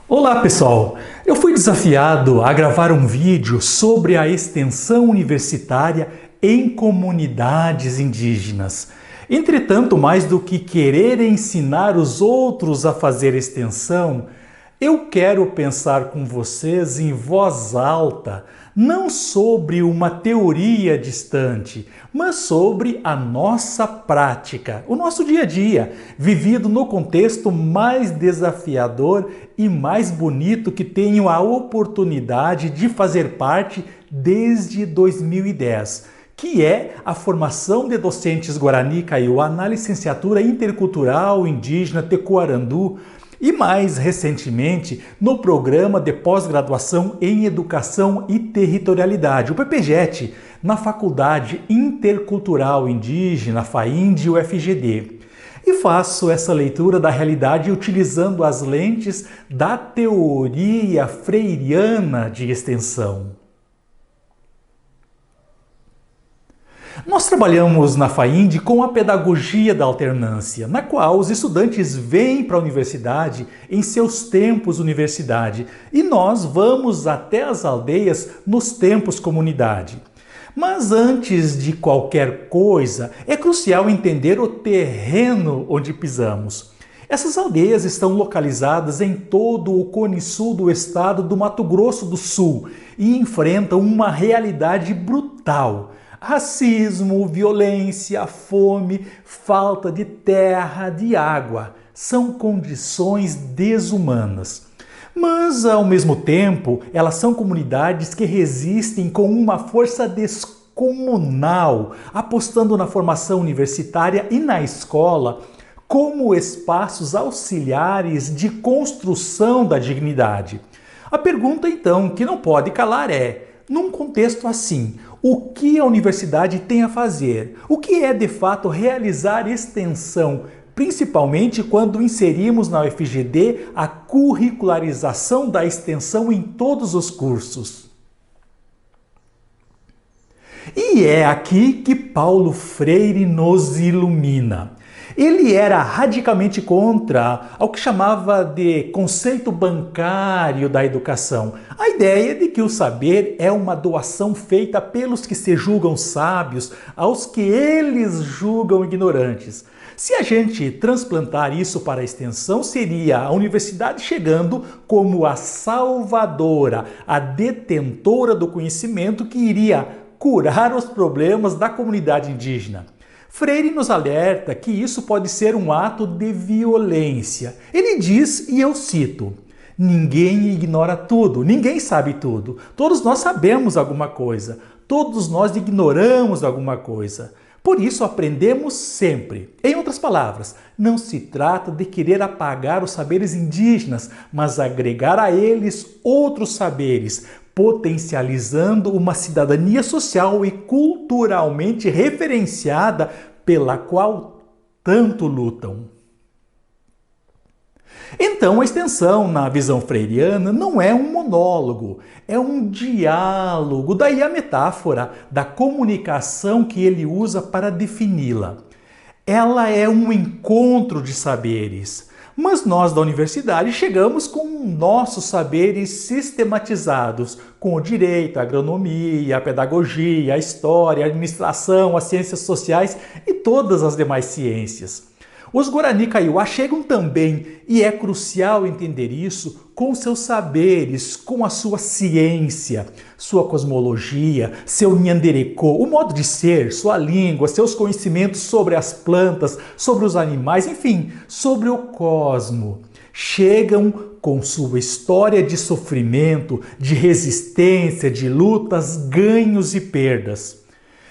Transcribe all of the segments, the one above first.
Olá pessoal, eu fui desafiado a gravar um vídeo sobre a extensão universitária em comunidades indígenas. Entretanto, mais do que querer ensinar os outros a fazer extensão, eu quero pensar com vocês em voz alta, não sobre uma teoria distante, mas sobre a nossa prática, o nosso dia a dia, vivido no contexto mais desafiador e mais bonito que tenho a oportunidade de fazer parte desde 2010, que é a formação de docentes Guarani Kaiowá na licenciatura intercultural indígena Tecuarandu, e mais recentemente no programa de pós-graduação em Educação e Territorialidade, o PPGET, na Faculdade Intercultural Indígena, FAIND UFGD. E faço essa leitura da realidade utilizando as lentes da teoria freiriana de extensão. Nós trabalhamos na FAIND com a pedagogia da alternância, na qual os estudantes vêm para a universidade em seus tempos universidade e nós vamos até as aldeias nos tempos comunidade. Mas antes de qualquer coisa, é crucial entender o terreno onde pisamos. Essas aldeias estão localizadas em todo o cone sul do estado do Mato Grosso do Sul e enfrentam uma realidade brutal. Racismo, violência, fome, falta de terra, de água, são condições desumanas. Mas, ao mesmo tempo, elas são comunidades que resistem com uma força descomunal, apostando na formação universitária e na escola como espaços auxiliares de construção da dignidade. A pergunta, então, que não pode calar é: num contexto assim, o que a universidade tem a fazer? O que é, de fato, realizar extensão, principalmente quando inserimos na UFGD a curricularização da extensão em todos os cursos? E é aqui que Paulo Freire nos ilumina. Ele era radicalmente contra ao que chamava de conceito bancário da educação. A ideia de que o saber é uma doação feita pelos que se julgam sábios aos que eles julgam ignorantes. Se a gente transplantar isso para a extensão, seria a universidade chegando como a salvadora, a detentora do conhecimento que iria curar os problemas da comunidade indígena. Freire nos alerta que isso pode ser um ato de violência. Ele diz, e eu cito: ninguém ignora tudo, ninguém sabe tudo. Todos nós sabemos alguma coisa, todos nós ignoramos alguma coisa. Por isso aprendemos sempre. Em outras palavras, não se trata de querer apagar os saberes indígenas, mas agregar a eles outros saberes, potencializando uma cidadania social e culturalmente referenciada pela qual tanto lutam. Então, a extensão, na visão freiriana, não é um monólogo, é um diálogo, daí a metáfora da comunicação que ele usa para defini-la. Ela é um encontro de saberes. Mas nós da universidade chegamos com nossos saberes sistematizados, com o direito, a agronomia, a pedagogia, a história, a administração, as ciências sociais e todas as demais ciências. Os Guarani Kaiowá chegam também, e é crucial entender isso, com seus saberes, com a sua ciência, sua cosmologia, seu nhanderecô, o modo de ser, sua língua, seus conhecimentos sobre as plantas, sobre os animais, enfim, sobre o cosmo. Chegam com sua história de sofrimento, de resistência, de lutas, ganhos e perdas.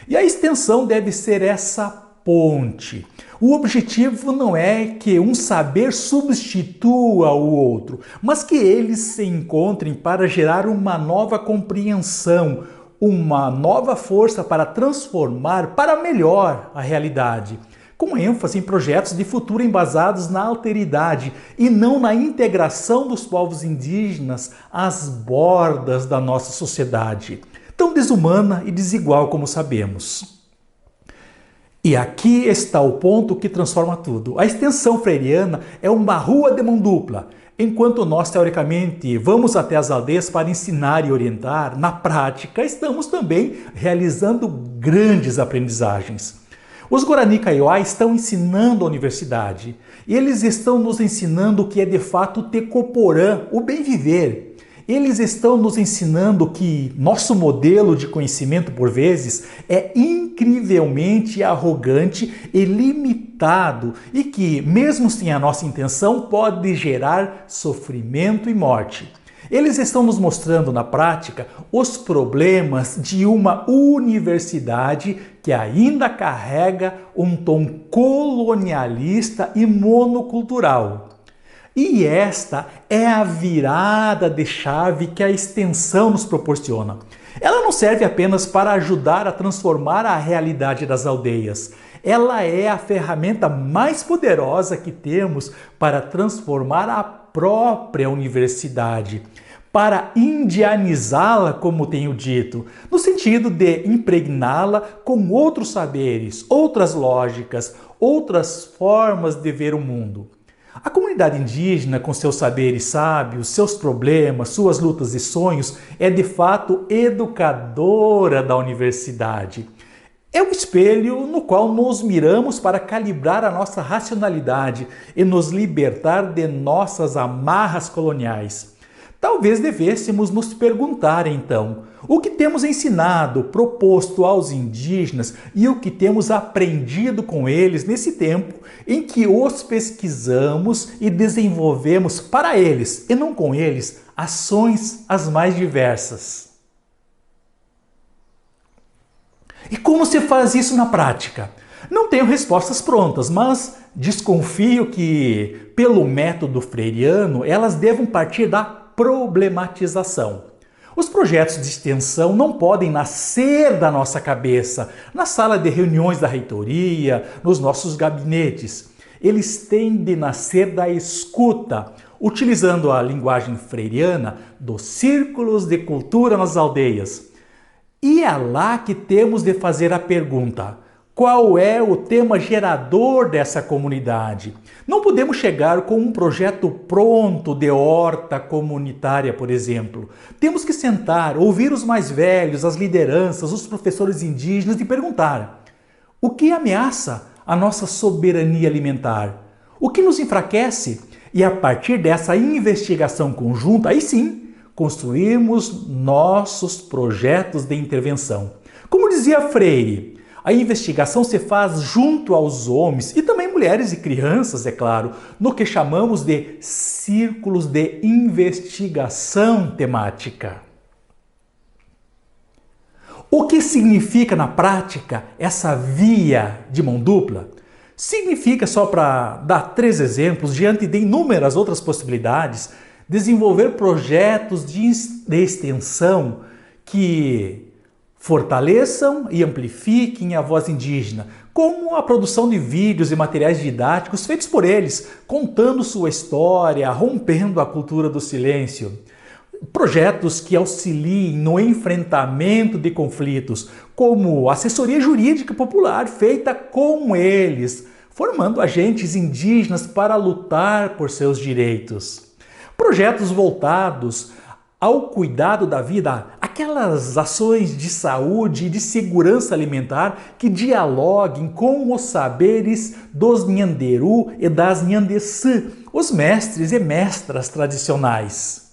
E a extensão deve ser essa ponte. O objetivo não é que um saber substitua o outro, mas que eles se encontrem para gerar uma nova compreensão, uma nova força para transformar para melhor a realidade, com ênfase em projetos de futuro embasados na alteridade e não na integração dos povos indígenas às bordas da nossa sociedade. tão desumana e desigual como sabemos. E aqui está o ponto que transforma tudo. A extensão freiriana é uma rua de mão dupla. Enquanto nós, teoricamente, vamos até as aldeias para ensinar e orientar, na prática estamos também realizando grandes aprendizagens. Os Guarani Kaiowá estão ensinando a universidade. E eles estão nos ensinando o que é de fato o Tecoporã, o bem viver. Eles estão nos ensinando que nosso modelo de conhecimento, por vezes, é incrivelmente arrogante e limitado e que, mesmo sem a nossa intenção, pode gerar sofrimento e morte. Eles estão nos mostrando na prática os problemas de uma universidade que ainda carrega um tom colonialista e monocultural. E esta é a virada de chave que a extensão nos proporciona. Ela não serve apenas para ajudar a transformar a realidade das aldeias. Ela é a ferramenta mais poderosa que temos para transformar a própria universidade, para indianizá-la, como tenho dito, no sentido de impregná-la com outros saberes, outras lógicas, outras formas de ver o mundo. A comunidade indígena, com seus saberes sábios, seus problemas, suas lutas e sonhos, é de fato educadora da universidade. É o espelho no qual nos miramos para calibrar a nossa racionalidade e nos libertar de nossas amarras coloniais. Talvez devêssemos nos perguntar, então, o que temos ensinado, proposto aos indígenas e o que temos aprendido com eles nesse tempo em que os pesquisamos e desenvolvemos para eles, e não com eles, ações as mais diversas. E como se faz isso na prática? Não tenho respostas prontas, mas desconfio que, pelo método freiriano, elas devam partir da problematização. Os projetos de extensão não podem nascer da nossa cabeça, na sala de reuniões da reitoria, nos nossos gabinetes. Eles têm de nascer da escuta, utilizando a linguagem freiriana dos círculos de cultura nas aldeias. E é lá que temos de fazer a pergunta: qual é o tema gerador dessa comunidade? Não podemos chegar com um projeto pronto de horta comunitária, por exemplo. Temos que sentar, ouvir os mais velhos, as lideranças, os professores indígenas e perguntar: o que ameaça a nossa soberania alimentar? O que nos enfraquece? E a partir dessa investigação conjunta, aí sim, construirmos nossos projetos de intervenção. Como dizia Freire, a investigação se faz junto aos homens e também mulheres e crianças, é claro, no que chamamos de círculos de investigação temática. O que significa na prática essa via de mão dupla? Significa, só para dar 3 exemplos, diante de inúmeras outras possibilidades, desenvolver projetos de extensão que fortaleçam e amplifiquem a voz indígena, como a produção de vídeos e materiais didáticos feitos por eles, contando sua história, rompendo a cultura do silêncio. Projetos que auxiliem no enfrentamento de conflitos, como assessoria jurídica popular feita com eles, formando agentes indígenas para lutar por seus direitos. Projetos voltados ao cuidado da vida, aquelas ações de saúde e de segurança alimentar que dialoguem com os saberes dos Nhanderu e das Nhandecã, os mestres e mestras tradicionais.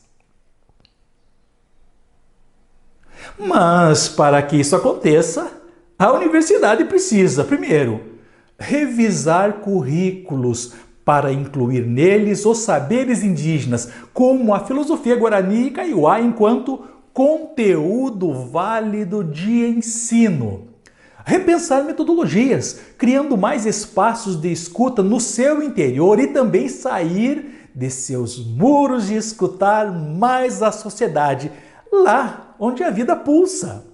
Mas, para que isso aconteça, a universidade precisa, primeiro, revisar currículos para incluir neles os saberes indígenas, como a filosofia Guarani e Kaiowá, enquanto conteúdo válido de ensino. Repensar metodologias, criando mais espaços de escuta no seu interior e também sair de seus muros e escutar mais a sociedade, lá onde a vida pulsa.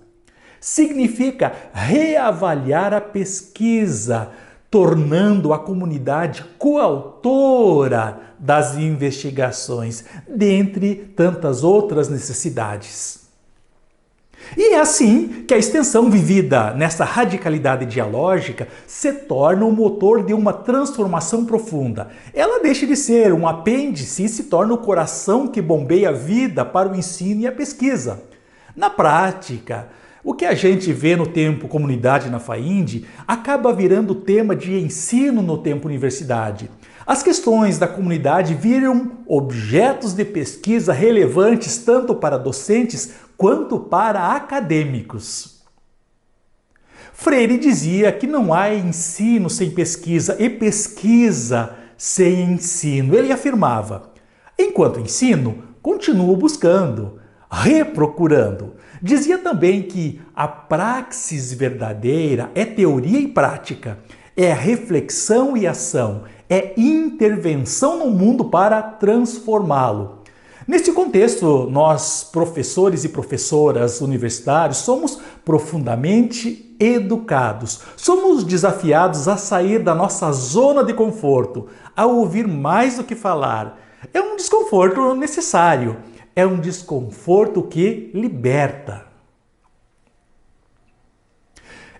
Significa reavaliar a pesquisa, tornando a comunidade coautora das investigações, dentre tantas outras necessidades. E é assim que a extensão vivida nessa radicalidade dialógica se torna o motor de uma transformação profunda. Ela deixa de ser um apêndice e se torna o coração que bombeia a vida para o ensino e a pesquisa. Na prática, o que a gente vê no tempo comunidade na FAIND acaba virando tema de ensino no tempo universidade. As questões da comunidade viram objetos de pesquisa relevantes tanto para docentes quanto para acadêmicos. Freire dizia que não há ensino sem pesquisa e pesquisa sem ensino. Ele afirmava: enquanto ensino, continuo buscando, reprocurando. Dizia também que a praxis verdadeira é teoria e prática, é reflexão e ação, é intervenção no mundo para transformá-lo. Neste contexto, nós, professores e professoras universitários, somos profundamente educados. Somos desafiados a sair da nossa zona de conforto, a ouvir mais do que falar. É um desconforto necessário, é um desconforto que liberta.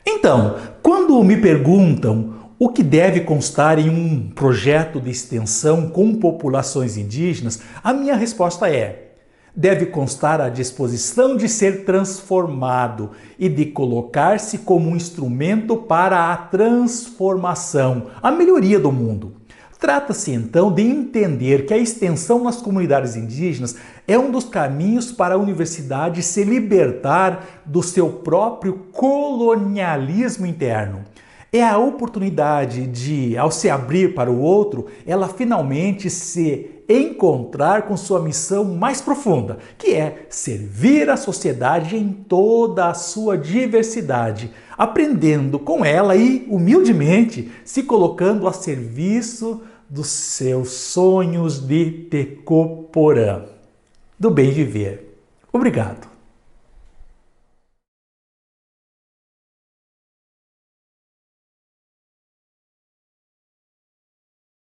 Então, quando me perguntam o que deve constar em um projeto de extensão com populações indígenas, a minha resposta é: deve constar a disposição de ser transformado e de colocar-se como um instrumento para a transformação, a melhoria do mundo. Trata-se então de entender que a extensão nas comunidades indígenas é um dos caminhos para a universidade se libertar do seu próprio colonialismo interno. É a oportunidade de, ao se abrir para o outro, ela finalmente se encontrar com sua missão mais profunda, que é servir a sociedade em toda a sua diversidade, aprendendo com ela e, humildemente, se colocando a serviço dos seus sonhos de Tecoporã, do bem viver. Obrigado.